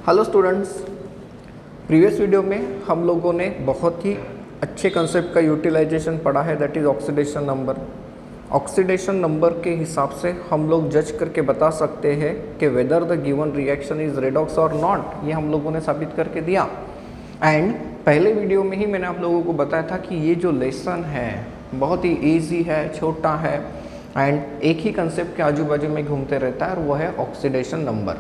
Hello students, previous video में हम लोगों ने बहुत ही अच्छे कंसेप्ट का यूटिलाइजेशन पढ़ा है, that is oxidation number. Oxidation number के हिसाब से हम लोग जज करके बता सकते हैं कि whether the given reaction is redox और नॉट, ये हम लोगों ने साबित करके दिया। एंड पहले वीडियो में ही मैंने आप लोगों को बताया था कि ये जो लेसन है बहुत ही ईजी है, छोटा है एंड एक ही कंसेप्ट के आजू बाजू में घूमते रहता है और वो है ऑक्सीडेशन नंबर।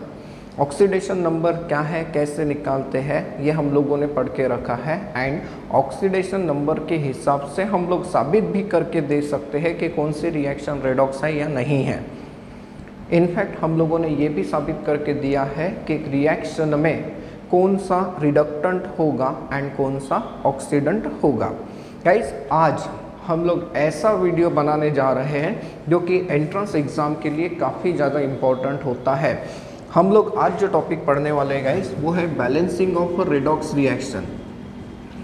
ऑक्सीडेशन नंबर क्या है, कैसे निकालते हैं, ये हम लोगों ने पढ़ के रखा है। एंड ऑक्सीडेशन नंबर के हिसाब से हम लोग साबित भी करके दे सकते हैं कि कौन सी रिएक्शन रेडॉक्स है या नहीं है। इनफैक्ट हम लोगों ने ये भी साबित करके दिया है कि रिएक्शन में कौन सा रिडक्टेंट होगा एंड कौन सा ऑक्सीडेंट होगा। गाइस, आज हम लोग ऐसा वीडियो बनाने जा रहे हैं जो कि एंट्रेंस एग्ज़ाम के लिए काफ़ी ज़्यादा इम्पोर्टेंट होता है। हम लोग आज जो टॉपिक पढ़ने वाले हैं गाइस वो है balancing of redox reaction.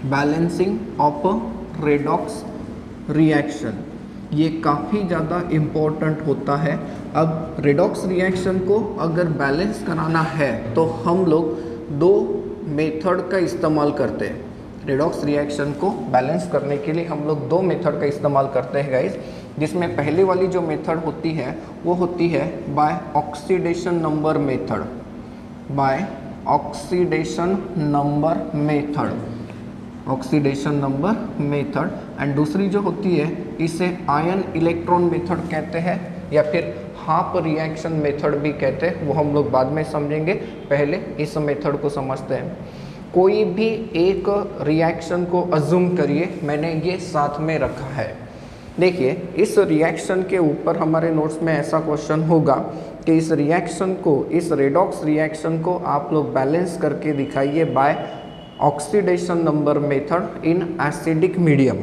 Balancing of redox reaction ये काफ़ी ज़्यादा इम्पोर्टेंट होता है। अब रेडॉक्स रिएक्शन को अगर बैलेंस कराना है तो हम लोग दो मेथड का इस्तेमाल करते हैं। रेडॉक्स रिएक्शन को बैलेंस करने के लिए हम लोग दो मेथड का इस्तेमाल करते हैं गाइस, जिसमें पहली वाली जो मेथड होती है वो होती है by oxidation number method. By oxidation number method, oxidation number method. And दूसरी जो होती है इसे आयन इलेक्ट्रॉन मेथड कहते हैं या फिर हाफ रिएक्शन मेथड भी कहते हैं, वो हम लोग बाद में समझेंगे। पहले इस मेथड को समझते हैं। कोई भी एक रिएक्शन को अज्यूम करिए, मैंने ये साथ में रखा है। देखिए, इस रिएक्शन के ऊपर हमारे नोट्स में ऐसा क्वेश्चन होगा कि इस रिएक्शन को, इस रेडॉक्स रिएक्शन को आप लोग बैलेंस करके दिखाइए by oxidation number method in acidic medium.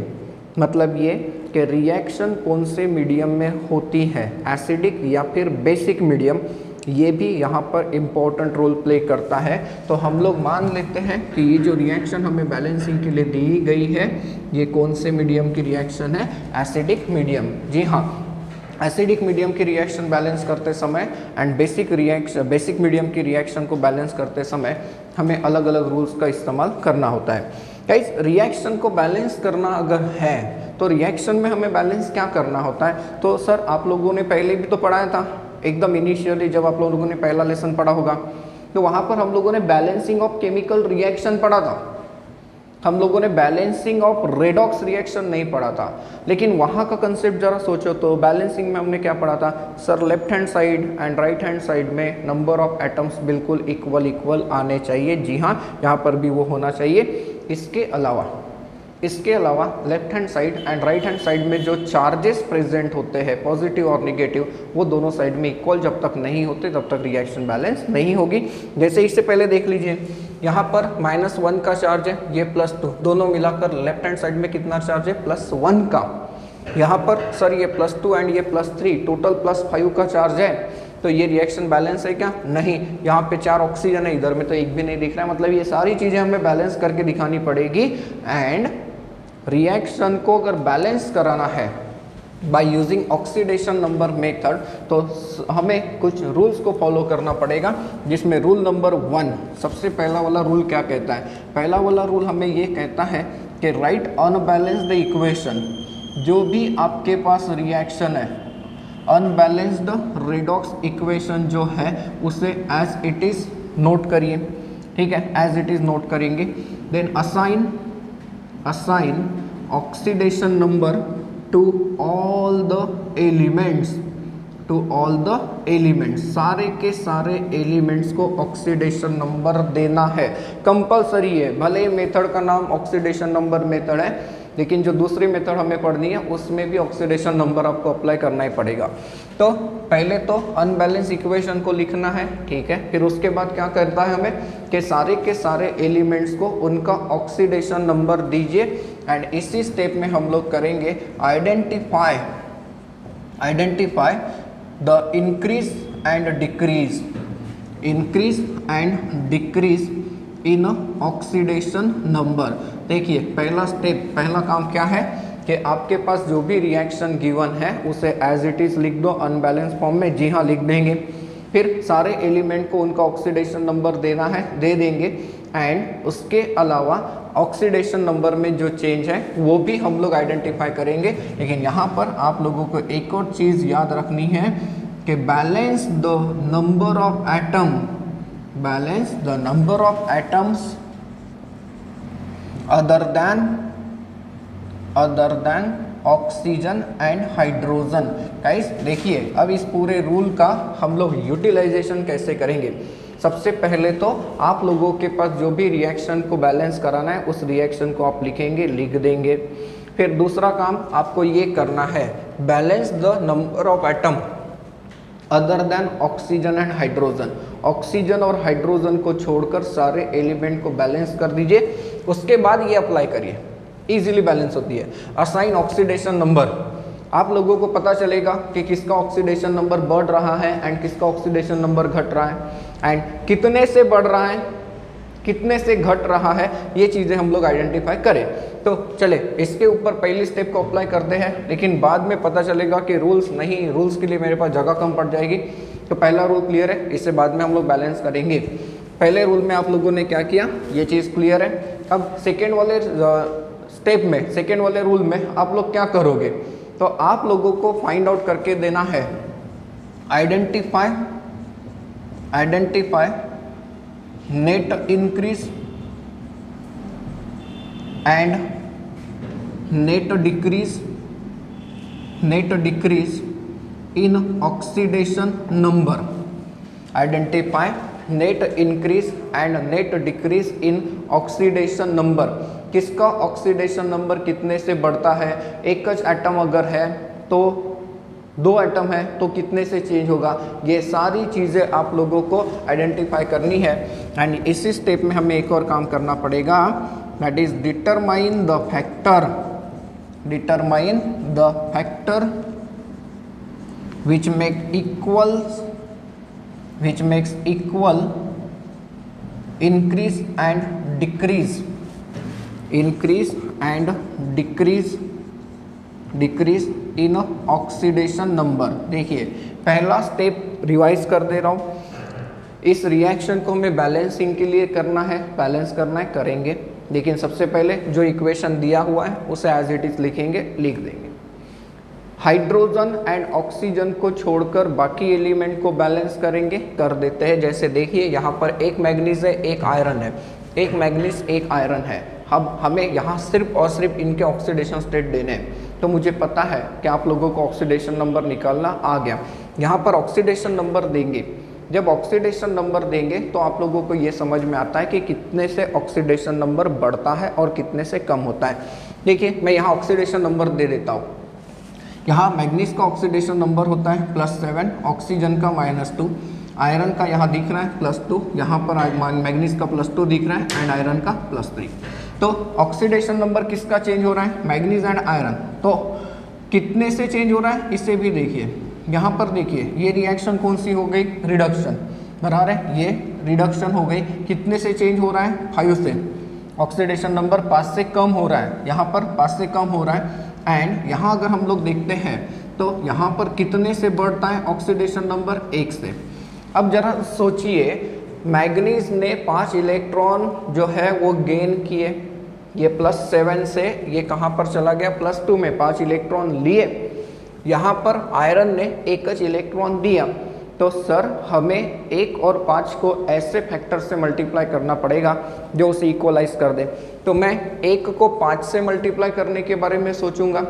मतलब ये कि रिएक्शन कौन से मीडियम में होती है, एसिडिक या फिर बेसिक मीडियम, ये भी यहाँ पर इम्पोर्टेंट रोल प्ले करता है। तो हम लोग मान लेते हैं कि ये जो रिएक्शन हमें बैलेंसिंग के लिए दी गई है ये कौन से मीडियम की रिएक्शन है, एसिडिक मीडियम। जी हाँ, एसिडिक मीडियम की रिएक्शन बैलेंस करते समय एंड बेसिक मीडियम की रिएक्शन को बैलेंस करते समय हमें अलग अलग रूल्स का इस्तेमाल करना होता है। गाइस, रिएक्शन को बैलेंस करना अगर है तो रिएक्शन में हमें बैलेंस क्या करना होता है, तो सर आप लोगों ने पहले भी तो पढ़ाया था, एकदम इनिशियली जब आप लोगों ने पहला लेसन पढ़ा होगा तो वहाँ पर हम लोगों ने बैलेंसिंग ऑफ केमिकल रिएक्शन पढ़ा था। हम लोगों ने बैलेंसिंग ऑफ रेडॉक्स रिएक्शन नहीं पढ़ा था। लेकिन वहाँ का कंसेप्ट जरा सोचो तो बैलेंसिंग में हमने क्या पढ़ा था, sir left hand side and right hand side में नंबर ऑफ एटम्स बिल्कुल इक्वल आने चाहिए। जी हाँ, यहाँ पर भी वो होना चाहिए। इसके अलावा left hand side and right hand side में जो चार्जेस प्रेजेंट होते हैं, पॉजिटिव और निगेटिव, वो दोनों साइड में इक्वल जब तक नहीं होते तब तक रिएक्शन बैलेंस नहीं होगी। जैसे इससे पहले देख लीजिए, यहाँ पर -1 का चार्ज है, ये +2, दोनों मिलाकर लेफ्ट हैंड साइड में कितना चार्ज है, +1 का। यहाँ पर सर ये +2 एंड ये +3, टोटल +5 का चार्ज है, तो ये रिएक्शन बैलेंस है क्या, नहीं। यहाँ पे 4 ऑक्सीजन है, इधर में तो एक भी नहीं दिख रहा है। मतलब ये सारी चीज़ें हमें बैलेंस करके दिखानी पड़ेगी। एंड रिएक्शन को अगर बैलेंस कराना है by using oxidation number method तो हमें कुछ रूल्स को फॉलो करना पड़ेगा, जिसमें रूल नंबर 1, सबसे पहला वाला रूल क्या कहता है, पहला वाला रूल हमें ये कहता है कि राइट अनबैलेंस्ड इक्वेशन। जो भी आपके पास रिएक्शन है, अनबैलेंस्ड रेडॉक्स इक्वेशन जो है उसे एज इट इज़ नोट करिए। ठीक है, एज इट इज़ नोट करेंगे। Then assign oxidation number to all the elements, सारे के सारे एलिमेंट्स को ऑक्सीडेशन नंबर देना है, कंपलसरी है। भले ही मेथड का नाम ऑक्सीडेशन नंबर मेथड है, लेकिन जो दूसरी मेथड हमें पढ़नी है उसमें भी ऑक्सीडेशन नंबर आपको अप्लाई करना ही पड़ेगा। तो पहले तो अनबैलेंस इक्वेशन को लिखना है, ठीक है। फिर उसके बाद क्या करता है हमें कि सारे के सारे एलिमेंट्स को उनका ऑक्सीडेशन नंबर दीजिए। एंड इसी स्टेप में हम लोग करेंगे identify the increase and decrease in oxidation number. देखिए, पहला काम क्या है कि आपके पास जो भी रिएक्शन गिवन है उसे एज इट इज़ लिख दो अनबैलेंस फॉर्म में। जी हाँ, लिख देंगे। फिर सारे एलिमेंट को उनका ऑक्सीडेशन नंबर देना है, दे देंगे। एंड उसके अलावा ऑक्सीडेशन नंबर में जो चेंज है वो भी हम लोग आइडेंटिफाई करेंगे। लेकिन यहाँ पर आप लोगों को एक और चीज़ याद रखनी है कि balance the number of atom, balance the number of atoms other than oxygen and hydrogen. Guys देखिए, अब इस पूरे रूल का हम लोग यूटिलाइजेशन कैसे करेंगे। सबसे पहले तो आप लोगों के पास जो भी रिएक्शन को बैलेंस कराना है उस रिएक्शन को आप लिखेंगे, लिख देंगे। फिर दूसरा काम आपको ये करना है, balance the number of atom other than oxygen and hydrogen. Oxygen और हाइड्रोजन को छोड़कर सारे एलिमेंट को बैलेंस कर दीजिए। उसके बाद ये अप्लाई करिए, इजीली बैलेंस होती है। असाइन ऑक्सीडेशन नंबर, आप लोगों को पता चलेगा कि किसका ऑक्सीडेशन नंबर बढ़ रहा है एंड किसका ऑक्सीडेशन नंबर घट रहा है एंड कितने से बढ़ रहा है, कितने से घट रहा है, ये चीज़ें हम लोग आइडेंटिफाई करें। तो चले इसके ऊपर पहली स्टेप को अप्लाई करते हैं, लेकिन बाद में पता चलेगा कि रूल्स नहीं, रूल्स के लिए मेरे पास जगह कम पड़ जाएगी। तो पहला रूल क्लियर है, इससे बाद में हम लोग बैलेंस करेंगे। पहले रूल में आप लोगों ने क्या किया, ये चीज़ क्लियर है। अब सेकेंड वाले स्टेप में, सेकेंड वाले रूल में आप लोग क्या करोगे, तो आप लोगों को फाइंड आउट करके देना है identify net increase and net decrease in oxidation number. Identify net increase and net decrease in oxidation number. किसका ऑक्सीडेशन नंबर कितने से बढ़ता है, एक एटम अगर है तो 2 एटम है तो कितने से चेंज होगा, ये सारी चीज़ें आप लोगों को आइडेंटिफाई करनी है। एंड इसी स्टेप में हमें एक और काम करना पड़ेगा, that is determine the factor which makes equal increase and decrease in oxidation number. देखिए पहला स्टेप रिवाइज कर दे रहा हूँ, इस रिएक्शन को हमें बैलेंसिंग के लिए करना है, बैलेंस करना है, करेंगे। लेकिन सबसे पहले जो इक्वेशन दिया हुआ है उसे एज इट इज लिखेंगे, लिख देंगे। हाइड्रोजन एंड ऑक्सीजन को छोड़कर बाकी एलिमेंट को बैलेंस करेंगे, कर देते हैं। जैसे देखिए यहाँ पर एक मैग्नीज है, एक आयरन है, एक मैग्नीज एक आयरन है। अब हमें यहाँ सिर्फ और सिर्फ इनके ऑक्सीडेशन स्टेट देने हैं, तो मुझे पता है कि आप लोगों को ऑक्सीडेशन नंबर निकालना आ गया। यहाँ पर ऑक्सीडेशन नंबर देंगे, जब ऑक्सीडेशन नंबर देंगे तो आप लोगों को ये समझ में आता है कि कितने से ऑक्सीडेशन नंबर बढ़ता है और कितने से कम होता है। देखिए मैं यहाँ ऑक्सीडेशन नंबर दे देता हूँ। यहाँ मैग्नीज का ऑक्सीडेशन नंबर होता है +7, ऑक्सीजन का -2, आयरन का यहाँ दिख रहा है +2, यहाँ पर मैग्नीज का +2 दिख रहा है एंड आयरन का +3। तो ऑक्सीडेशन नंबर किसका चेंज हो रहा है, मैग्नीज एंड आयरन। तो कितने से चेंज हो रहा है इसे भी देखिए, यहाँ पर देखिए ये रिएक्शन कौन सी हो गई, रिडक्शन, बराबर है, ये रिडक्शन हो गई। कितने से चेंज हो रहा है, 5 से। ऑक्सीडेशन नंबर 5 से कम हो रहा है, यहाँ पर 5 से कम हो रहा है। एंड यहाँ अगर हम लोग देखते हैं तो यहाँ पर कितने से बढ़ता है ऑक्सीडेशन नंबर, 1 से। अब जरा सोचिए, मैग्नीज ने 5 इलेक्ट्रॉन जो है वो गेन किए, ये +7 से ये कहाँ पर चला गया, +2 में 5 इलेक्ट्रॉन लिए। यहाँ पर आयरन ने 1 इलेक्ट्रॉन दिया। तो सर हमें 1 और 5 को ऐसे फैक्टर से मल्टीप्लाई करना पड़ेगा जो उसे इक्वलाइज कर दे। तो मैं 1 को 5 से मल्टीप्लाई करने के बारे में सोचूंगा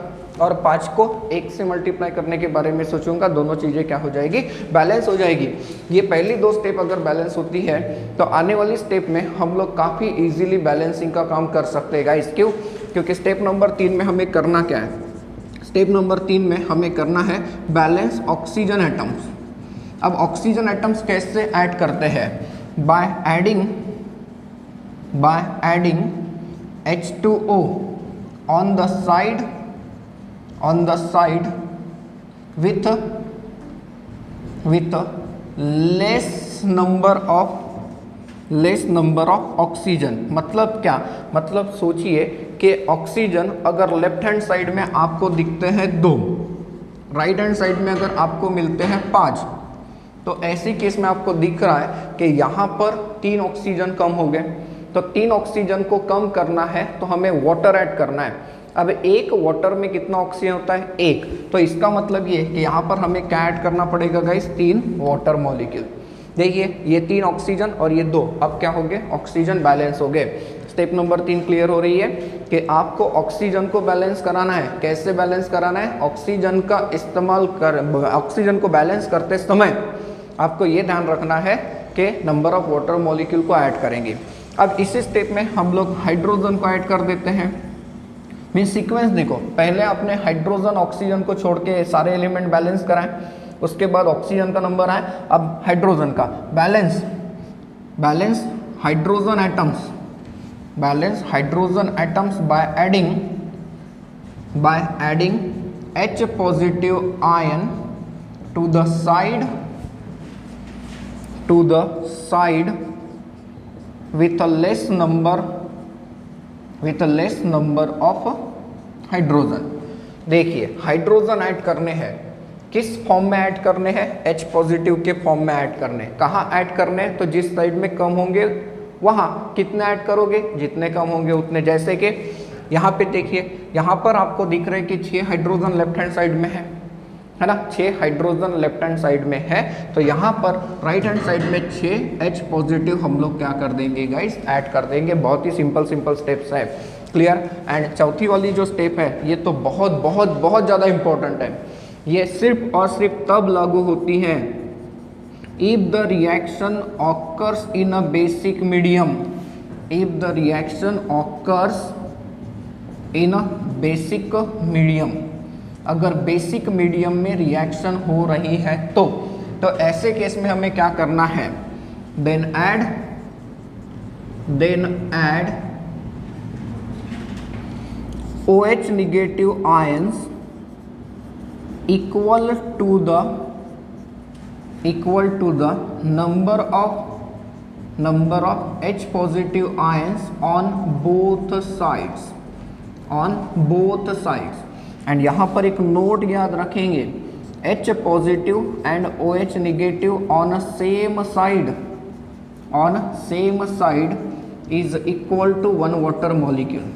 और 5 को 1 से मल्टीप्लाई करने के बारे में सोचूंगा, दोनों चीज़ें क्या हो जाएगी, बैलेंस हो जाएगी। ये पहली 2 स्टेप अगर बैलेंस होती है तो आने वाली स्टेप में हम लोग काफ़ी ईजिली बैलेंसिंग का काम कर सकते हैं गाइस। क्यों, क्योंकि स्टेप नंबर 3 में हमें करना क्या है, स्टेप नंबर 3 में हमें करना है बैलेंस ऑक्सीजन एटम्स। अब ऑक्सीजन एटम्स कैसे ऐड करते हैं, by adding H2O on the side with less number of oxygen. मतलब क्या, मतलब सोचिए कि ऑक्सीजन अगर लेफ्ट हैंड साइड में आपको दिखते हैं 2, राइट हैंड साइड में अगर आपको मिलते हैं 5, तो ऐसी केस में आपको दिख रहा है कि यहाँ पर 3 ऑक्सीजन कम हो गए। तो 3 ऑक्सीजन को कम करना है तो हमें वाटर ऐड करना है। अब एक वाटर में कितना ऑक्सीजन होता है? 1। तो इसका मतलब ये कि यहाँ पर हमें क्या ऐड करना पड़ेगा गाइस? 3 water molecule. देखिए ये 3 ऑक्सीजन और ये 2, अब क्या हो गए? ऑक्सीजन बैलेंस हो गए। स्टेप नंबर 3 क्लियर हो रही है कि आपको ऑक्सीजन को बैलेंस कराना है। कैसे बैलेंस कराना है? ऑक्सीजन का इस्तेमाल कर, ऑक्सीजन को बैलेंस करते समय आपको ये ध्यान रखना है कि नंबर ऑफ वाटर मॉलिक्यूल को ऐड करेंगे। अब इसी स्टेप में हम लोग हाइड्रोजन को ऐड कर देते हैं। मीन सीक्वेंस देखो, पहले आपने हाइड्रोजन ऑक्सीजन को छोड़ के सारे एलिमेंट बैलेंस कराएं, उसके बाद ऑक्सीजन का नंबर आए, अब हाइड्रोजन का balance hydrogen atoms, balance hydrogen atoms by adding H positive ion to the side with a less number of hydrogen. देखिए हाइड्रोजन ऐड करने हैं, किस फॉर्म में ऐड करने हैं? H पॉजिटिव के फॉर्म में ऐड करने। कहाँ ऐड करने हैं? तो जिस साइड में कम होंगे वहाँ कितने ऐड करोगे? जितने कम होंगे उतने। जैसे कि यहाँ पे देखिए, यहाँ पर आपको दिख रहा है कि 6 हाइड्रोजन लेफ्ट हैंड साइड में है ना? 6 हाइड्रोजन लेफ्ट हैंड साइड में है, तो यहाँ पर राइट हैंड साइड में 6 H पॉजिटिव हम लोग क्या कर देंगे गाइस? ऐड कर देंगे। बहुत ही सिंपल स्टेप्स है। क्लियर? एंड चौथी वाली जो स्टेप है ये तो बहुत बहुत बहुत ज़्यादा इंपॉर्टेंट है। ये सिर्फ और सिर्फ तब लागू होती है if the reaction occurs in a basic medium, if the reaction occurs in a basic medium, अगर बेसिक मीडियम में रिएक्शन हो रही है तो ऐसे केस में हमें क्या करना है? Then add OH negative ions equal to the number of H positive ions on both sides, and यहाँ पर एक नोट याद रखेंगे, H positive and OH negative on same side is equal to 1 water molecule.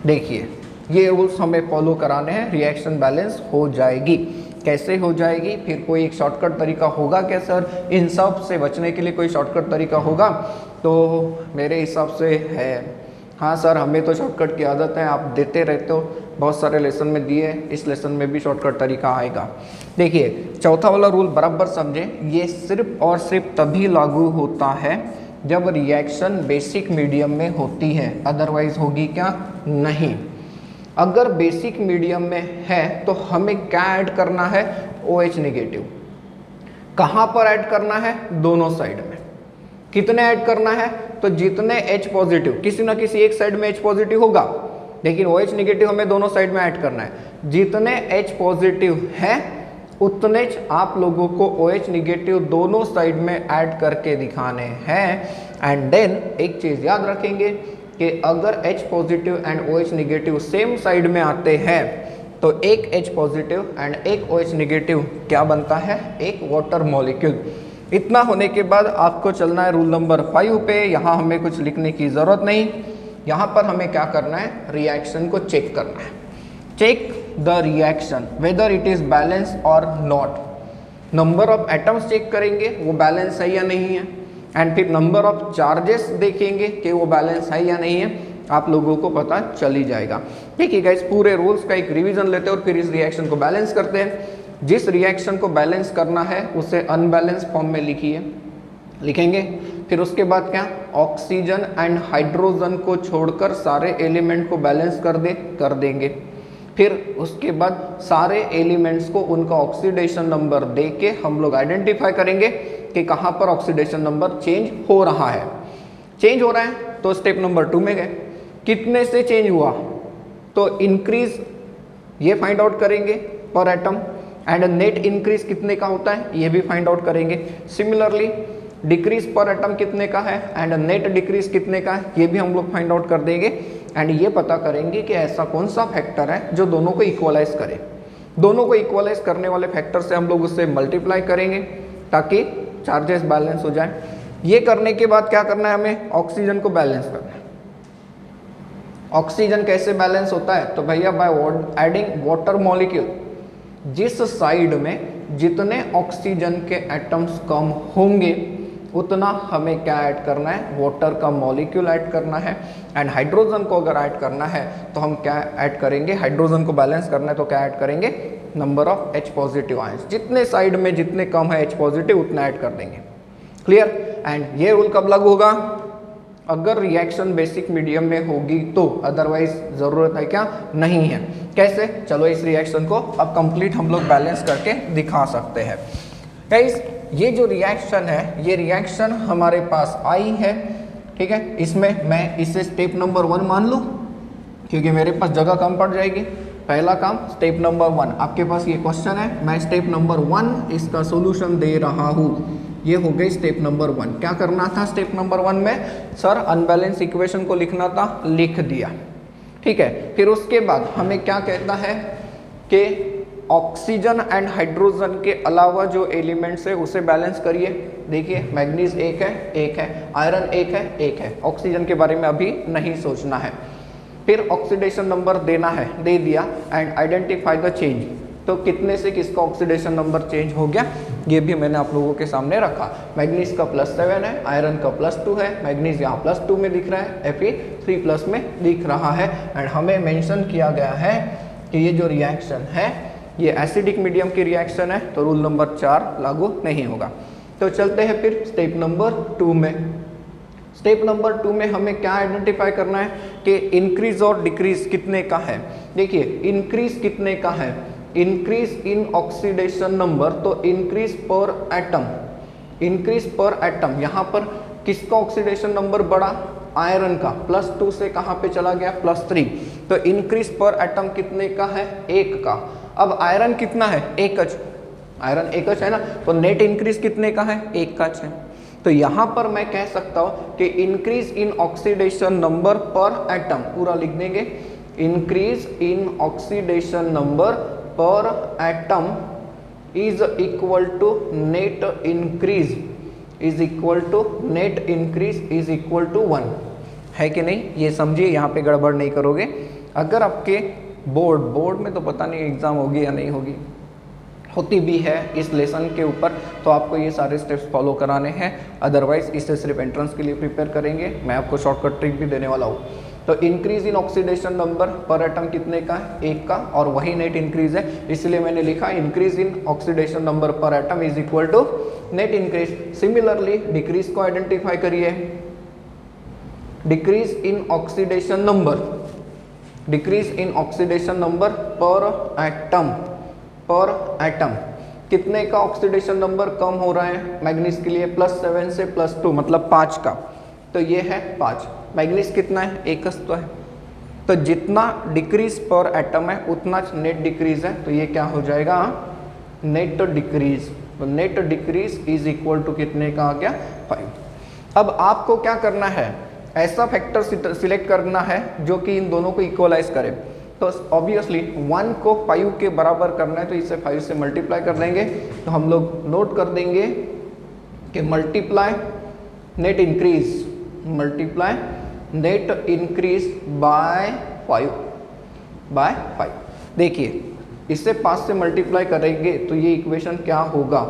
देखिए ये rules हमें follow कराने हैं, रिएक्शन बैलेंस हो जाएगी। कैसे हो जाएगी? फिर कोई एक शॉर्टकट तरीका होगा क्या सर? इन सब से बचने के लिए कोई शॉर्टकट तरीका होगा? तो मेरे हिसाब से है। हाँ सर, हमें तो शॉर्टकट की आदत है, आप देते रहते हो, बहुत सारे लेसन में दिए, इस लेसन में भी शॉर्टकट तरीका आएगा। देखिए चौथा वाला रूल बराबर समझे, ये सिर्फ और सिर्फ तभी लागू होता है जब रिएक्शन बेसिक मीडियम में होती है, अदरवाइज होगी क्या? नहीं। अगर बेसिक मीडियम में है तो हमें क्या ऐड करना है? OH negative. कहाँ पर ऐड करना है? दोनों साइड में। कितने ऐड करना है? तो जितने H पॉजिटिव, किसी ना किसी एक साइड में H पॉजिटिव होगा, लेकिन OH नेगेटिव हमें दोनों साइड में ऐड करना है। जितने H पॉजिटिव है उतने आप लोगों को OH निगेटिव दोनों साइड में ऐड करके दिखाने हैं। एंड देन एक चीज़ याद रखेंगे कि अगर H positive and OH negative same side में आते हैं तो एक H पॉजिटिव एंड एक OH निगेटिव क्या बनता है? एक वाटर मॉलिक्यूल। इतना होने के बाद आपको चलना है रूल नंबर 5 पे। यहाँ हमें कुछ लिखने की ज़रूरत नहीं, यहाँ पर हमें क्या करना है? रिएक्शन को चेक करना है। Check the reaction whether it is balance और not. Number of atoms check करेंगे वो बैलेंस है या नहीं है, एंड फिर नंबर ऑफ चार्जेस देखेंगे कि वो बैलेंस है या नहीं है, आप लोगों को पता चल ही जाएगा। देखिए गाइस, पूरे रूल्स का एक रिवीजन लेते हैं और फिर इस रिएक्शन को बैलेंस करते हैं। जिस रिएक्शन को बैलेंस करना है उसे अनबैलेंस फॉर्म में लिखेंगे। फिर उसके बाद क्या? ऑक्सीजन एंड हाइड्रोजन को छोड़कर सारे एलिमेंट को बैलेंस कर देंगे। फिर उसके बाद सारे एलिमेंट्स को उनका ऑक्सीडेशन नंबर दे के हम लोग आइडेंटिफाई करेंगे कि कहाँ पर ऑक्सीडेशन नंबर चेंज हो रहा है। चेंज हो रहा है तो स्टेप नंबर 2 में गए, कितने से चेंज हुआ? तो इंक्रीज ये फाइंड आउट करेंगे पर एटम, एंड नेट इंक्रीज कितने का होता है ये भी फाइंड आउट करेंगे। सिमिलरली डिक्रीज पर एटम कितने का है एंड नेट डिक्रीज कितने का है ये भी हम लोग फाइंड आउट कर देंगे। एंड ये पता करेंगे कि ऐसा कौन सा फैक्टर है जो दोनों को इक्वलाइज करे। दोनों को इक्वलाइज करने वाले फैक्टर से हम लोग उससे मल्टीप्लाई करेंगे। ताकि चार्जेस बैलेंस हो जाए। ये करने के बाद क्या करना है, हमें ऑक्सीजन को बैलेंस करना है। ऑक्सीजन कैसे बैलेंस होता है, तो भैया बाय एडिंग वाटर मॉलिक्यूल, जिस साइड में जितने ऑक्सीजन के एटम्स कम होंगे उतना हमें क्या ऐड करना है, वाटर का मॉलिक्यूल ऐड करना है। एंड हाइड्रोजन को अगर ऐड करना है तो हम क्या ऐड करेंगे, हाइड्रोजन को बैलेंस करना है तो क्या ऐड करेंगे, number of H positive ions, जितने साइड में जितने कम है H पॉजिटिव उतना ऐड कर देंगे। क्लियर। एंड ये रूल कब लागू होगा, अगर रिएक्शन बेसिक मीडियम में होगी तो, अदरवाइज जरूरत है क्या, नहीं है। कैसे, चलो इस रिएक्शन को अब कंप्लीट हम लोग बैलेंस करके दिखा सकते हैं। गाइस ये जो रिएक्शन है, ये रिएक्शन हमारे पास आई है, ठीक है। इसमें मैं इसे स्टेप नंबर 1 मान लूँ क्योंकि मेरे पास जगह कम पड़ जाएगी। पहला काम स्टेप नंबर 1, आपके पास ये क्वेश्चन है, मैं स्टेप नंबर 1 इसका सोल्यूशन दे रहा हूँ। ये हो गई स्टेप नंबर 1। क्या करना था स्टेप नंबर 1 में, सर अनबैलेंस इक्वेशन को लिखना था, लिख दिया, ठीक है। फिर उसके बाद हमें क्या कहता है कि ऑक्सीजन एंड हाइड्रोजन के अलावा जो एलिमेंट्स है उसे बैलेंस करिए। देखिए मैग्नीज एक है, आयरन एक है, ऑक्सीजन के बारे में अभी नहीं सोचना है। फिर ऑक्सीडेशन नंबर देना है, दे दिया। एंड आइडेंटिफाई द चेंज, तो कितने से किसका ऑक्सीडेशन नंबर चेंज हो गया, ये भी मैंने आप लोगों के सामने रखा। मैग्नीज का +7 है, आयरन का +2 है, मैग्नीज यहाँ +2 में दिख रहा है, Fe 3+ में दिख रहा है। एंड हमें मेंशन किया गया है कि ये जो रिएक्शन है ये एसिडिक मीडियम की रिएक्शन है, तो रूल नंबर 4 लागू नहीं होगा। तो चलते हैं फिर स्टेप नंबर 2 में। स्टेप नंबर 2 में हमें क्या आइडेंटिफाई करना है कि इंक्रीज और डिक्रीज कितने का है। देखिए इंक्रीज कितने का है, इंक्रीज इन ऑक्सीडेशन नंबर, तो इंक्रीज पर एटम, इंक्रीज पर एटम, यहाँ पर किसका ऑक्सीडेशन नंबर बढ़ा, आयरन का, +2 से कहाँ पे चला गया, +3, तो इंक्रीज पर एटम कितने का है, 1 का। अब आयरन कितना है, 1H, आयरन 1H है ना, तो नेट इंक्रीज कितने का है, 1H है। तो यहाँ पर मैं कह सकता हूँ कि increase in oxidation number per atom, पूरा लिख देंगे, increase in oxidation number per atom is equal to net increase, is equal to net increase is equal to 1 है कि नहीं, ये समझिए, यहाँ पे गड़बड़ नहीं करोगे। अगर आपके बोर्ड में तो पता नहीं एग्जाम होगी या नहीं होगी, होती भी है इस लेसन के ऊपर, तो आपको ये सारे स्टेप्स फॉलो कराने हैं, अदरवाइज इसे सिर्फ एंट्रेंस के लिए प्रिपेयर करेंगे। मैं आपको शॉर्टकट ट्रिक भी देने वाला हूँ। तो increase in oxidation number per atom कितने का है, 1 का, और वही नेट इंक्रीज है, इसलिए मैंने लिखा increase in oxidation number per atom is equal to net increase. Similarly decrease को आइडेंटिफाई करिए, decrease in oxidation number, decrease in oxidation number per atom, per atom कितने का ऑक्सीडेशन नंबर कम हो रहा है, मैग्नीज के लिए +7 से +2 मतलब 5 का, तो ये है 5। मैग्नीज कितना है, 1 तो है, तो जितना डिक्रीज पर एटम है उतना नेट डिक्रीज है, तो ये क्या हो जाएगा, नेट डिक्रीज। तो net decrease is equal to कितने का आ गया, 5। अब आपको क्या करना है, ऐसा फैक्टर सिलेक्ट करना है जो कि इन दोनों को इक्वलाइज करे। तो ऑब्वियसली 1 को 5 के बराबर करना है, तो इसे 5 से मल्टीप्लाई कर देंगे। तो हम लोग नोट कर देंगे कि multiply net increase, multiply net increase by 5। देखिए इससे 5 से मल्टीप्लाई करेंगे तो ये इक्वेशन क्या होगा,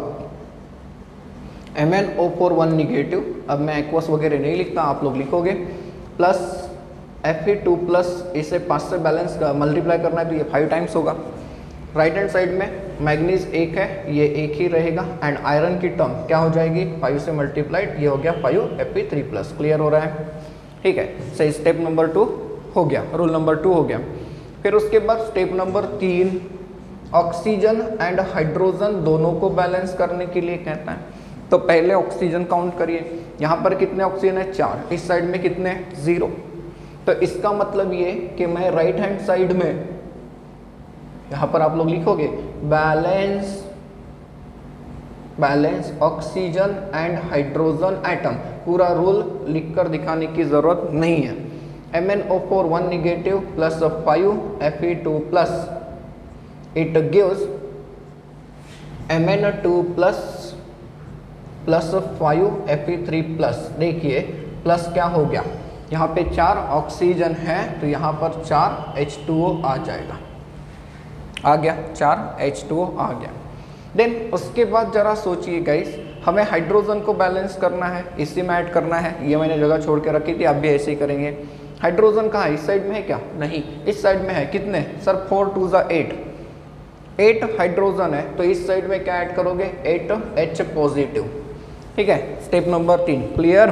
MnO4 1 निगेटिव, अब मैं एक्वस वगैरह नहीं लिखता, आप लोग लिखोगे, प्लस Fe2 प्लस, इसे 5 से बैलेंस मल्टीप्लाई करना है तो ये 5 टाइम्स होगा। राइट हैंड साइड में मैग्नीज 1 है, ये 1 ही रहेगा। एंड आयरन की टर्म क्या हो जाएगी, 5 से मल्टीप्लाइड, ये हो गया 5Fe3 प्लस। क्लियर हो रहा है, ठीक है। सही, स्टेप नंबर 2 हो गया, रूल नंबर 2 हो गया। फिर उसके बाद step number 3, oxygen and hydrogen दोनों को बैलेंस करने के लिए कहता है। तो पहले ऑक्सीजन काउंट करिए, यहाँ पर कितने ऑक्सीजन है, 4, इस साइड में कितने, 0। तो इसका मतलब ये कि मैं राइट हैंड साइड में, यहाँ पर आप लोग लिखोगे balance oxygen and hydrogen atom, पूरा रूल लिखकर दिखाने की जरूरत नहीं है। MnO4 1 negative plus 5Fe2 plus, it gives Mn2 plus plus 5 Fe3 plus, देखिए प्लस क्या हो गया, यहाँ पे 4 ऑक्सीजन है तो यहाँ पर 4 H2O आ जाएगा, आ गया 4 H2O आ गया। देन उसके बाद जरा सोचिए गाइस, हमें हाइड्रोजन को बैलेंस करना है, इसी में ऐड करना है, ये मैंने जगह छोड़ के रखी थी, आप भी ऐसे ही करेंगे। हाइड्रोजन कहाँ है, इस साइड में है क्या, नहीं इस साइड में है, कितने सर 4 2 8, 8 हाइड्रोजन है तो इस साइड में क्या ऐड करोगे 8H पॉजिटिव, ठीक है। Step number 3 clear.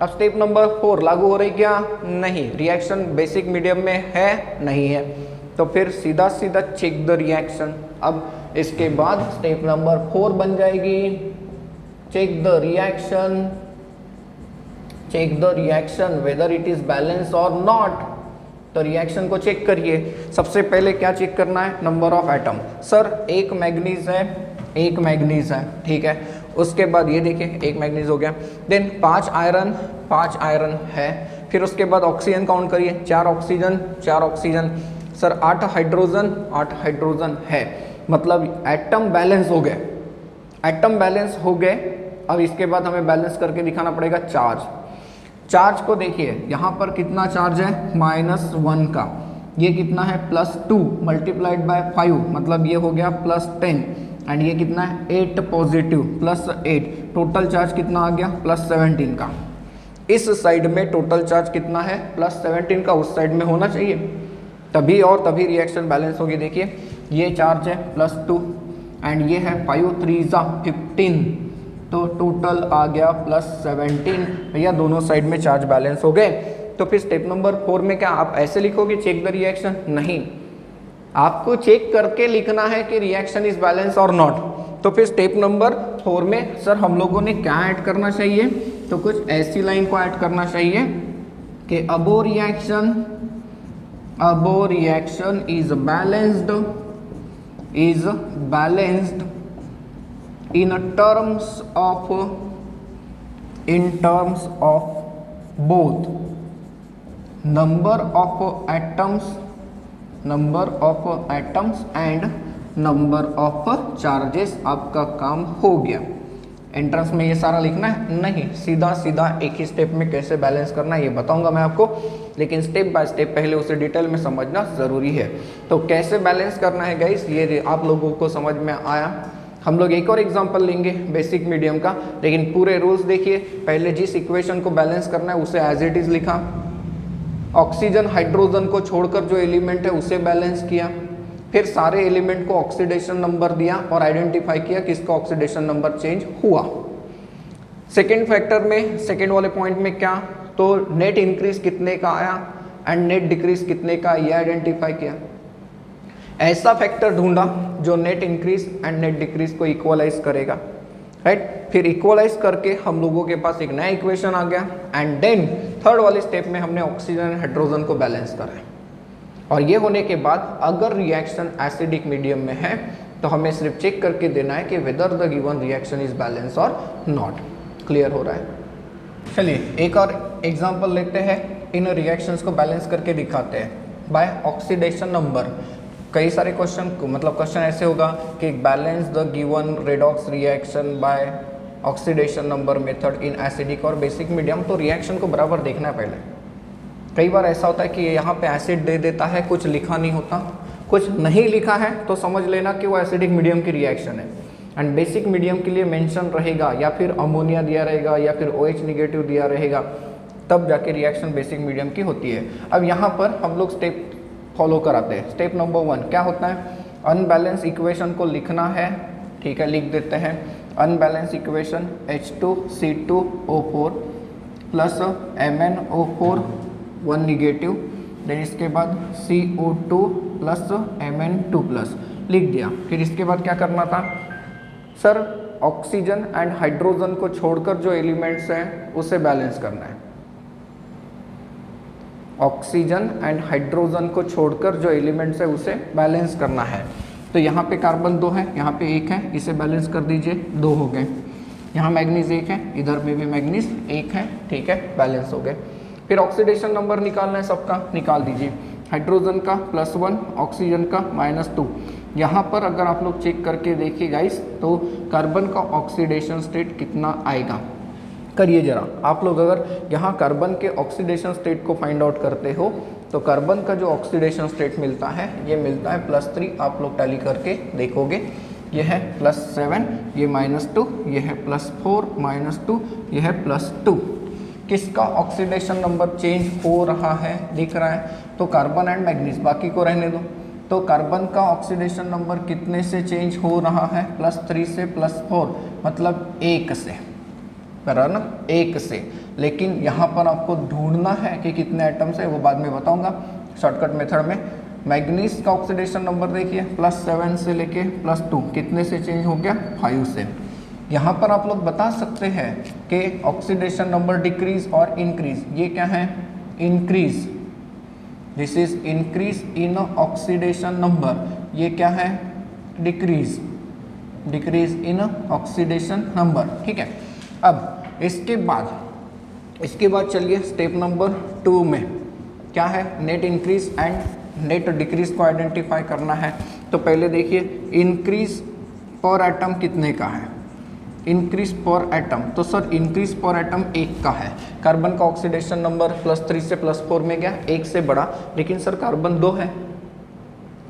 अब स्टेप नंबर 4 लागू हो रही क्या, नहीं, रिएक्शन बेसिक मीडियम में है नहीं है, तो फिर सीधा सीधा चेक द रिएक्शन। अब इसके बाद स्टेप नंबर 4 बन जाएगी check the reaction, check the reaction whether it is balance और नॉट। तो रिएक्शन को चेक करिए, सबसे पहले क्या चेक करना है, नंबर ऑफ एटम। सर एक मैग्नीज है, एक मैग्नीज है, ठीक है। उसके बाद ये देखिए एक मैग्नीज हो गया, देन 5 आयरन है, फिर उसके बाद ऑक्सीजन काउंट करिए, 4 ऑक्सीजन, सर 8 हाइड्रोजन है, मतलब एटम बैलेंस हो गए, एटम बैलेंस हो गए। अब इसके बाद हमें बैलेंस करके दिखाना पड़ेगा चार्ज को देखिए, यहाँ पर कितना चार्ज है -1 का, ये कितना है +2 मल्टीप्लाइड बाय 5, मतलब ये हो गया +10, एंड ये कितना है 8 पॉजिटिव +8, टोटल चार्ज कितना आ गया +17 का। इस साइड में टोटल चार्ज कितना है +17 का, उस साइड में होना चाहिए, तभी और तभी रिएक्शन बैलेंस होगी। देखिए ये चार्ज है +2 एंड ये है 5 3 15, तो टोटल आ गया +17, भैया दोनों साइड में चार्ज बैलेंस हो गए। तो फिर स्टेप नंबर 4 में क्या आप ऐसे लिखोगे चेक द रिएक्शन, नहीं, आपको चेक करके लिखना है कि रिएक्शन इज बैलेंस और नॉट। तो फिर स्टेप नंबर 4 में सर हम लोगों ने क्या ऐड करना चाहिए, तो कुछ ऐसी लाइन को ऐड करना चाहिए कि above reaction is balanced in terms of both number of atoms and number of charges। आपका काम हो गया। एंट्रेंस में ये सारा लिखना है नहीं, सीधा सीधा एक ही स्टेप में कैसे बैलेंस करना है ये बताऊंगा मैं आपको, लेकिन स्टेप बाय स्टेप पहले उसे डिटेल में समझना ज़रूरी है। तो कैसे बैलेंस करना है गाइस, ये आप लोगों को समझ में आया। हम लोग एक और एग्जांपल लेंगे बेसिक मीडियम का, लेकिन पूरे रूल्स देखिए। पहले जिस इक्वेशन को बैलेंस करना है उसे एज इट इज लिखा, ऑक्सीजन हाइड्रोजन को छोड़कर जो एलिमेंट है उसे बैलेंस किया, फिर सारे एलिमेंट को ऑक्सीडेशन नंबर दिया और आइडेंटिफाई किया किसका ऑक्सीडेशन नंबर चेंज हुआ। सेकेंड फैक्टर में, सेकेंड वाले पॉइंट में क्या, तो नेट इंक्रीज कितने का आया एंड नेट डिक्रीज कितने का, ये आइडेंटिफाई किया। ऐसा फैक्टर ढूंढा जो net increase and net decrease को इक्वलाइज करेगा, राइट। फिर इक्वलाइज करके हम लोगों के पास एक नया इक्वेशन आ गया, एंड देन थर्ड वाले स्टेप में हमने ऑक्सीजन एंड हाइड्रोजन को बैलेंस करा। और ये होने के बाद अगर रिएक्शन एसिडिक मीडियम में है तो हमें सिर्फ चेक करके देना है कि whether the given reaction is balance और नॉट। क्लियर हो रहा है। चलिए एक और एग्जांपल लेते हैं, इन रिएक्शंस को बैलेंस करके दिखाते हैं बाय ऑक्सीडेशन नंबर। कई सारे क्वेश्चन ऐसे होगा कि balance the given redox reaction by oxidation number method in acidic और बेसिक मीडियम। तो रिएक्शन को बराबर देखना है पहले। कई बार ऐसा होता है कि यहाँ पे एसिड दे देता है, कुछ लिखा नहीं होता, कुछ नहीं लिखा है तो समझ लेना कि वो एसिडिक मीडियम की रिएक्शन है। एंड बेसिक मीडियम के लिए मेंशन रहेगा या फिर अमोनिया दिया रहेगा या फिर OH निगेटिव दिया रहेगा, तब जाके रिएक्शन बेसिक मीडियम की होती है। अब यहाँ पर हम लोग स्टेप फॉलो कराते हैं। स्टेप नंबर 1 क्या होता है, अनबैलेंस इक्वेशन को लिखना है, ठीक है, लिख देते हैं। Unbalance equation H2C2O4 plus MnO4 1 negative, then इसके बाद CO2 प्लस Mn2 प्लस लिख दिया। फिर इसके बाद क्या करना था सर, ऑक्सीजन एंड हाइड्रोजन को छोड़कर जो एलिमेंट्स हैं उसे बैलेंस करना है। ऑक्सीजन एंड हाइड्रोजन को छोड़कर जो एलिमेंट्स है उसे बैलेंस करना है। तो यहाँ पे कार्बन 2 है, यहाँ पे 1 है, इसे बैलेंस कर दीजिए, 2 हो गए। यहाँ मैग्नीज 1 है, इधर पे भी मैग्नीज 1 है, ठीक है, बैलेंस हो गए। फिर ऑक्सीडेशन नंबर निकालना है सबका, निकाल दीजिए। हाइड्रोजन का +1, ऑक्सीजन का -2, यहाँ पर अगर आप लोग चेक करके देखिए गाइस, तो कार्बन का ऑक्सीडेशन स्टेट कितना आएगा, करिए जरा आप लोग। अगर यहाँ कार्बन के ऑक्सीडेशन स्टेट को फाइंड आउट करते हो तो कार्बन का जो ऑक्सीडेशन स्टेट मिलता है ये मिलता है +3। आप लोग टैली करके देखोगे, ये है +7, ये -2, ये है +4 -2, ये है +2। किसका ऑक्सीडेशन नंबर चेंज हो रहा है दिख रहा है, तो कार्बन एंड मैग्नीज, बाकी को रहने दो। तो कार्बन का ऑक्सीडेशन नंबर कितने से चेंज हो रहा है, +3 से +4, मतलब 1 से, बराबर ना, 1 से। लेकिन यहाँ पर आपको ढूंढना है कि कितने एटम्स है, वो बाद में बताऊंगा शॉर्टकट मेथड में। मैग्नीज का ऑक्सीडेशन नंबर देखिए, +7 से लेके +2, कितने से चेंज हो गया, 5 से। यहाँ पर आप लोग बता सकते हैं कि ऑक्सीडेशन नंबर डिक्रीज और इंक्रीज, ये क्या है, increase, this is increase in oxidation number, ये क्या है, decrease, decrease in oxidation number, ठीक है। अब इसके बाद चलिए स्टेप नंबर 2 में क्या है, net increase and net decrease को आइडेंटिफाई करना है। तो पहले देखिए इंक्रीज पर एटम कितने का है, इंक्रीज पर एटम, तो सर इंक्रीज पर एटम 1 का है। कार्बन का ऑक्सीडेशन नंबर +3 से +4 में गया, 1 से बड़ा, लेकिन सर कार्बन 2 है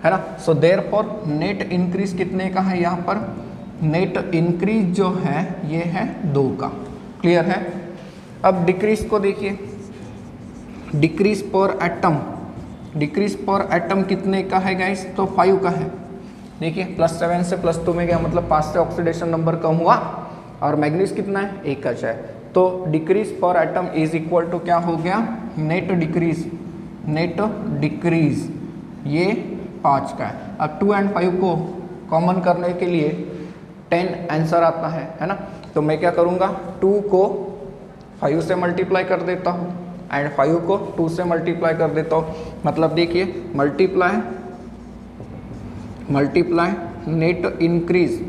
ना। सो देयरफॉर नेट इंक्रीज कितने का है, यहाँ पर नेट इंक्रीज जो है ये है 2 का, क्लियर है। अब डिक्रीज को देखिए, डिक्रीज पर एटम, डिक्रीज पर एटम कितने का है गाइस, तो 5 का है। देखिए +7 से +2 में गया, मतलब 5 से ऑक्सीडेशन नंबर कम हुआ, और मैग्नीज कितना है, 1 का है। तो डिक्रीज पर एटम इज इक्वल टू क्या हो गया, नेट डिक्रीज, नेट डिक्रीज ये 5 का है। अब 2 एंड 5 को कॉमन करने के लिए 10 आंसर आता है ना। तो मैं क्या करूँगा, 2 को 5 से मल्टीप्लाई कर देता हूँ एंड 5 को 2 से मल्टीप्लाई कर देता हूँ। मतलब देखिए multiply net increase,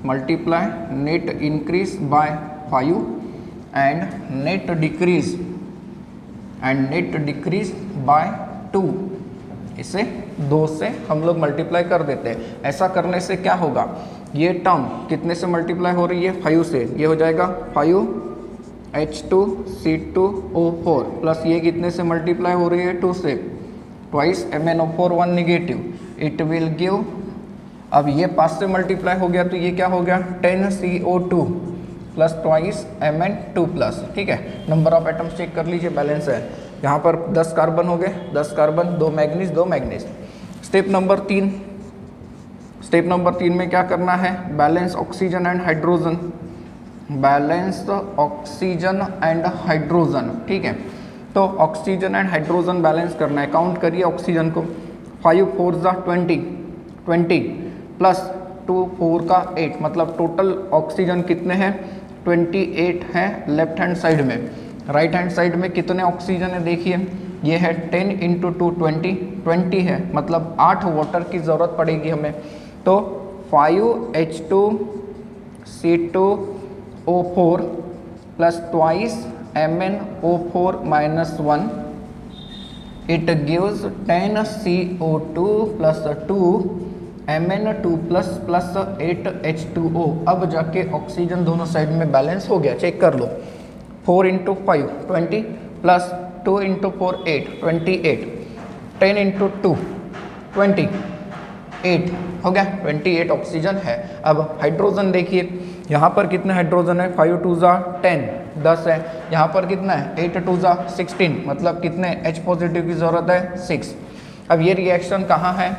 multiply net increase by 5 and net decrease by 2। इसे 2 से हम लोग मल्टीप्लाई कर देते हैं। ऐसा करने से क्या होगा, ये टर्म कितने से मल्टीप्लाई हो रही है, 5 से, ये हो जाएगा 5H2C2O4 प्लस ये कितने से मल्टीप्लाई हो रही है, 2 से, twice MnO4 1 negative, it will give, अब ये 5 से मल्टीप्लाई हो गया तो ये क्या हो गया, 10CO2 plus twice Mn2 plus, ठीक है। नंबर ऑफ एटम्स चेक कर लीजिए, बैलेंस है। यहाँ पर 10 कार्बन हो गए, 10 carbon, 2 manganese, 2 manganese. Step number 3 में क्या करना है, balance oxygen and hydrogen, balance oxygen and hydrogen, ठीक है। तो ऑक्सीजन एंड हाइड्रोजन बैलेंस करना है। काउंट करिए ऑक्सीजन को, 5 4 20 प्लस 2 4 का 8, मतलब टोटल ऑक्सीजन कितने हैं, 28 है लेफ्ट हैंड साइड में। राइट हैंड साइड में कितने ऑक्सीजन है, देखिए ये है 10 × 2 20 है, मतलब 8 वाटर की ज़रूरत पड़ेगी हमें। तो 5H2C2O4 plus twice MnO4 -1, it gives 10CO2 plus 2 Mn2 plus 8H2O। अब जाके ऑक्सीजन दोनों साइड में बैलेंस हो गया, चेक कर लो। 4 × 5 20 प्लस 2 × 4 8 28, 10 × 2 28 हो गया, 28 ऑक्सीजन है। अब हाइड्रोजन देखिए, यहाँ पर कितने हाइड्रोजन है, 5 2 10 10 है। यहाँ पर कितना है, 8 2 16, मतलब कितने H पॉजिटिव की ज़रूरत है, 6। अब ये रिएक्शन कहाँ है,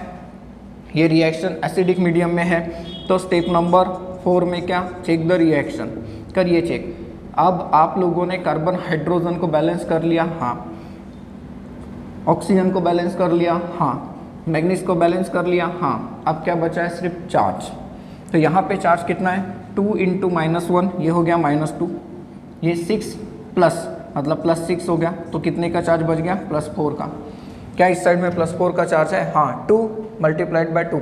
ये रिएक्शन एसिडिक मीडियम में है। तो स्टेप नंबर 4 में क्या, चेक द रिएक्शन, करिए चेक। अब आप लोगों ने कार्बन हाइड्रोजन को बैलेंस कर लिया, हाँ, ऑक्सीजन को बैलेंस कर लिया, हाँ, मैग्नीज को बैलेंस कर लिया, हाँ। अब क्या बचा है, सिर्फ चार्ज। तो यहाँ पे चार्ज कितना है, 2 × -1, ये हो गया -2, ये 6 प्लस, मतलब +6 हो गया। तो कितने का चार्ज बच गया, +4 का। क्या इस साइड में +4 का चार्ज है, हाँ, 2 multiplied by 2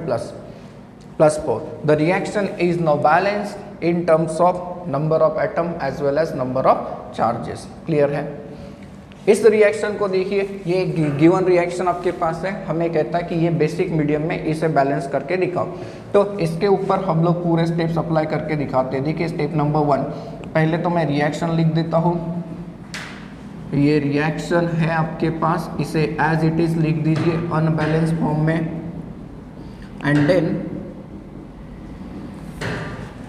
+4। The reaction is now balance in terms of number of atom as well as number of charges, clear है। इस रिएक्शन को देखिए, ये गिवन रिएक्शन आपके पास है, हमें कहता है कि ये बेसिक मीडियम में इसे बैलेंस करके दिखाओ। तो इसके ऊपर हम लोग पूरे स्टेप्स अप्लाई करके दिखाते हैं। देखिए स्टेप नंबर 1, पहले तो मैं रिएक्शन लिख देता हूँ। ये रिएक्शन है आपके पास, इसे एज इट इज लिख दीजिए अनबैलेंस फॉर्म में। एंड देन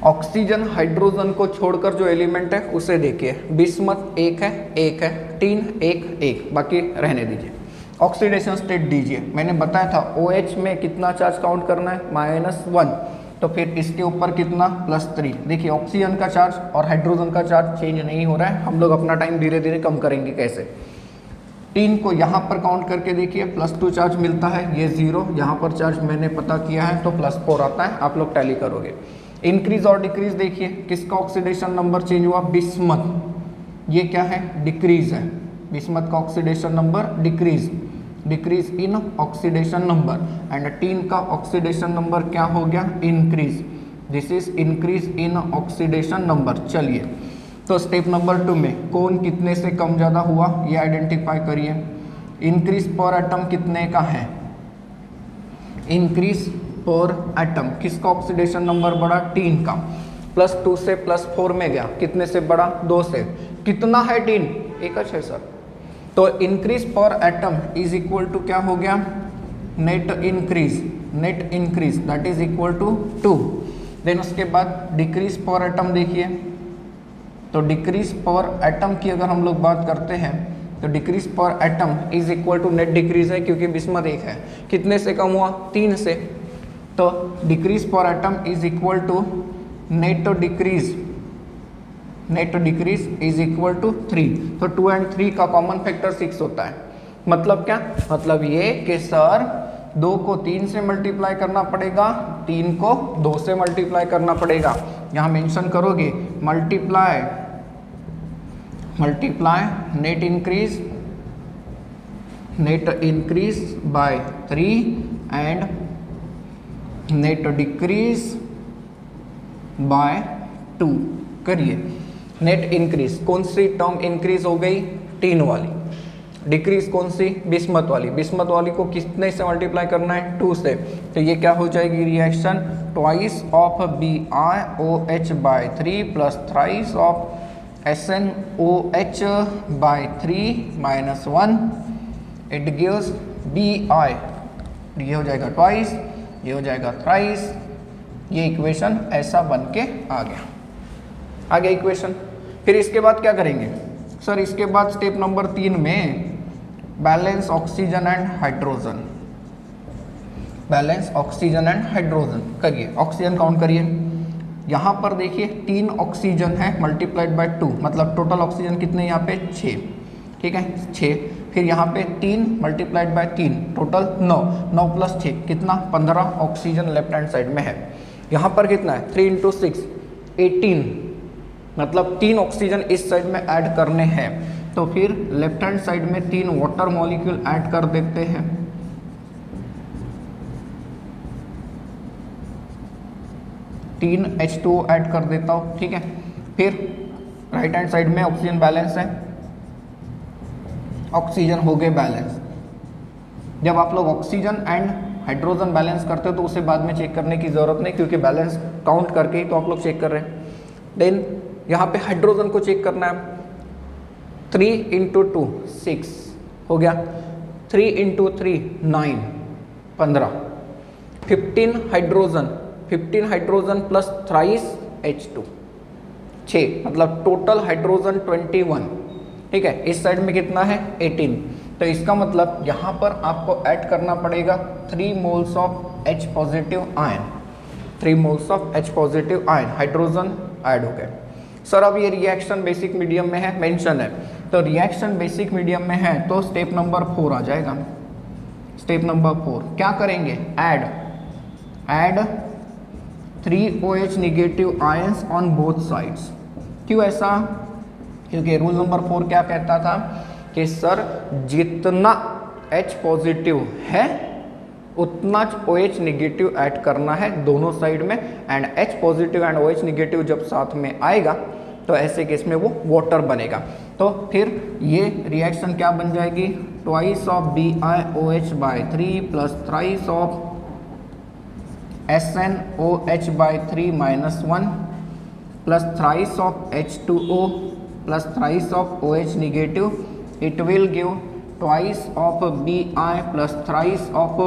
ऑक्सीजन हाइड्रोजन को छोड़कर जो एलिमेंट है उसे देखिए, बिस्मथ एक है, टीन एक, बाकी रहने दीजिए। ऑक्सीडेशन स्टेट दीजिए, मैंने बताया था OH में कितना चार्ज काउंट करना है, -1, तो फिर इसके ऊपर कितना, +3। देखिए ऑक्सीजन का चार्ज और हाइड्रोजन का चार्ज चेंज नहीं हो रहा है, हम लोग अपना टाइम धीरे धीरे कम करेंगे। कैसे, टीन को यहाँ पर काउंट करके देखिए, +2 चार्ज मिलता है, ये 0, यहाँ पर चार्ज मैंने पता किया है तो +4 आता है, आप लोग टैली करोगे। इंक्रीज और डिक्रीज देखिए, किसका ऑक्सीडेशन नंबर चेंज हुआ, बिस्मथ, ये क्या है, डिक्रीज है, बिस्मथ का oxidation number decrease in oxidation number. And teen का ऑक्सीडेशन नंबर क्या हो गया, increase, this is increase in oxidation number. चलिए तो स्टेप नंबर 2 में कौन कितने से कम ज़्यादा हुआ ये आइडेंटिफाई करिए। इंक्रीज पर एटम कितने का है, इंक्रीज पर एटम, किसका ऑक्सीडेशन नंबर बढ़ा, टीन का, +2 से +4 में गया, कितने से बढ़ा, 2 से। कितना है टीन, 1 है सर। तो इंक्रीज पर एटम इज इक्वल टू क्या हो गया, net increase that is equal to 2। Then उसके बाद डिक्रीज पर एटम देखिए, तो डिक्रीज पर एटम की अगर हम लोग बात करते हैं तो डिक्रीज पर atom is equal to net decrease है, क्योंकि बिस्मथ 1 है, कितने से कम हुआ, 3 से। तो डिक्रीज पर atom is equal to net decrease is equal to 3। तो 2 और 3 का कॉमन फैक्टर 6 होता है। मतलब क्या, मतलब ये कि सर 2 को 3 से मल्टीप्लाई करना पड़ेगा, 3 को 2 से मल्टीप्लाई करना पड़ेगा। यहाँ मेंशन करोगे multiply net increase by 3 and net decrease by 2 करिए। नेट इंक्रीज, कौन सी टर्म इंक्रीज हो गई, टीन वाली। डिक्रीज कौन सी, बिस्मथ वाली को कितने से मल्टीप्लाई करना है, 2 से। तो ये क्या हो जाएगी reaction, twice of BiOH by 3 plus thrice of SnOH by 3 -1, it gives Bi। ये हो जाएगा ट्वाइस, ये हो जाएगा थ्राइस। ये इक्वेशन ऐसा बन के आ गया इक्वेशन। फिर इसके बाद क्या करेंगे सर, इसके बाद स्टेप नंबर 3 में बैलेंस ऑक्सीजन एंड हाइड्रोजन करिए। ऑक्सीजन काउंट करिए, यहाँ पर देखिए 3 ऑक्सीजन है मल्टीप्लाइड बाय 2, मतलब टोटल ऑक्सीजन कितने यहाँ पे 6, ठीक है 6। फिर यहाँ पे 3 मल्टीप्लाइड बाय 3 टोटल 9 प्लस 6 कितना, 15 ऑक्सीजन लेफ्ट हैंड साइड में है। यहाँ पर कितना है, 3 × 6 18, मतलब 3 ऑक्सीजन इस साइड में ऐड करने हैं। तो फिर लेफ्ट हैंड साइड में 3 वाटर मॉलिक्यूल ऐड कर देते हैं। तीन H2O ऐड कर देता हूँ, ठीक है। फिर राइट हैंड साइड में ऑक्सीजन बैलेंस है, ऑक्सीजन हो गए बैलेंस। जब आप लोग ऑक्सीजन एंड हाइड्रोजन बैलेंस करते हो तो उसे बाद में चेक करने की ज़रूरत नहीं, क्योंकि बैलेंस काउंट करके ही तो आप लोग चेक कर रहे हैं। देन यहाँ पे हाइड्रोजन को चेक करना है, 3 × 2 6 हो गया, 3 × 3 9 15, 15 हाइड्रोजन प्लस थ्राइस H2 6, मतलब टोटल हाइड्रोजन 21, ठीक है। इस साइड में कितना है 18, तो इसका मतलब यहाँ पर आपको ऐड करना पड़ेगा 3 moles of H positive ion, 3 moles of H positive ion, hydrogen add हो गए। सर अब ये रिएक्शन बेसिक मीडियम में है, मेंशन है, तो रिएक्शन बेसिक मीडियम में है तो स्टेप नंबर 4 आ जाएगा। स्टेप नंबर 4 क्या करेंगे, add 3 OH negative ions on both sides. क्यों ऐसा, क्योंकि रूल नंबर 4 क्या कहता था कि सर जितना H पॉजिटिव है उतना OH नेगेटिव ऐड करना है दोनों साइड में, and H positive and OH negative जब साथ में आएगा तो ऐसे केस में वो वाटर बनेगा। तो फिर ये रिएक्शन क्या बन जाएगी, twice of BiOH/3 plus thrice of SnOH/3 minus 1 plus thrice of H2O plus thrice of OH negative, it will give twice of Bi plus thrice of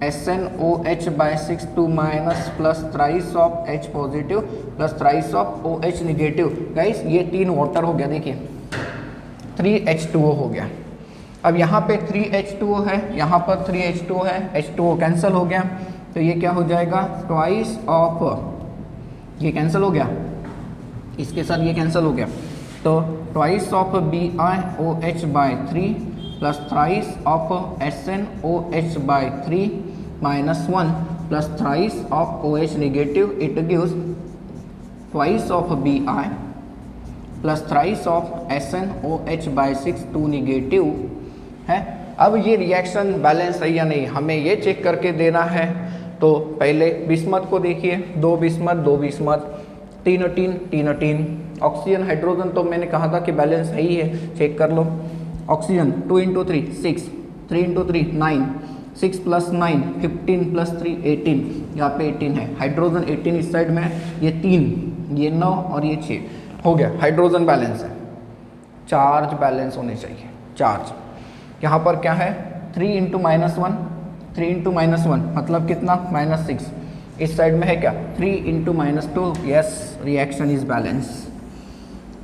SnOH/6 2 minus plus thrice of H positive plus thrice of OH negative. Guys ये 3 water हो गया, देखिए 3H2O हो गया। अब यहाँ पे 3H2O है, यहाँ पर 3H2O है, H2O कैंसिल हो गया, तो ये क्या हो जाएगा, ट्वाइस ऑफ, ये कैंसिल हो गया, इसके साथ ये कैंसिल हो गया, तो twice of BiOH/3 plus thrice of SnOH/3 minus 1 plus thrice of OH negative, it gives twice of Bi plus thrice of SnOH/6 2 negative है। अब ये रिएक्शन बैलेंस है या नहीं, हमें ये चेक करके देना है। तो पहले बिस्मथ को देखिए, 2 bismuth 2 bismuth, 3 tin 3 tin, oxygen hydrogen तो मैंने कहा था कि बैलेंस है ही है, चेक कर लो। ऑक्सीजन 2 × 3 6, 3 × 3 9, 6 + 9 15 + 3 18, यहाँ पे 18 है, हाइड्रोजन 18 इस साइड में, ये 3, ये 9 और ये 6 हो गया, हाइड्रोजन बैलेंस है। चार्ज बैलेंस होने चाहिए, चार्ज यहाँ पर क्या है, 3 × -1, 3 × -1 मतलब कितना, -6, इस साइड में है क्या, 3 × -2, yes reaction is balance,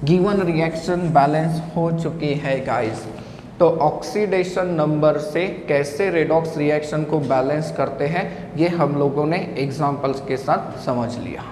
given reaction balance हो चुकी है गाइस। तो ऑक्सीडेशन नंबर से कैसे रेडॉक्स रिएक्शन को बैलेंस करते हैं ये हम लोगों ने एग्जांपल्स के साथ समझ लिया।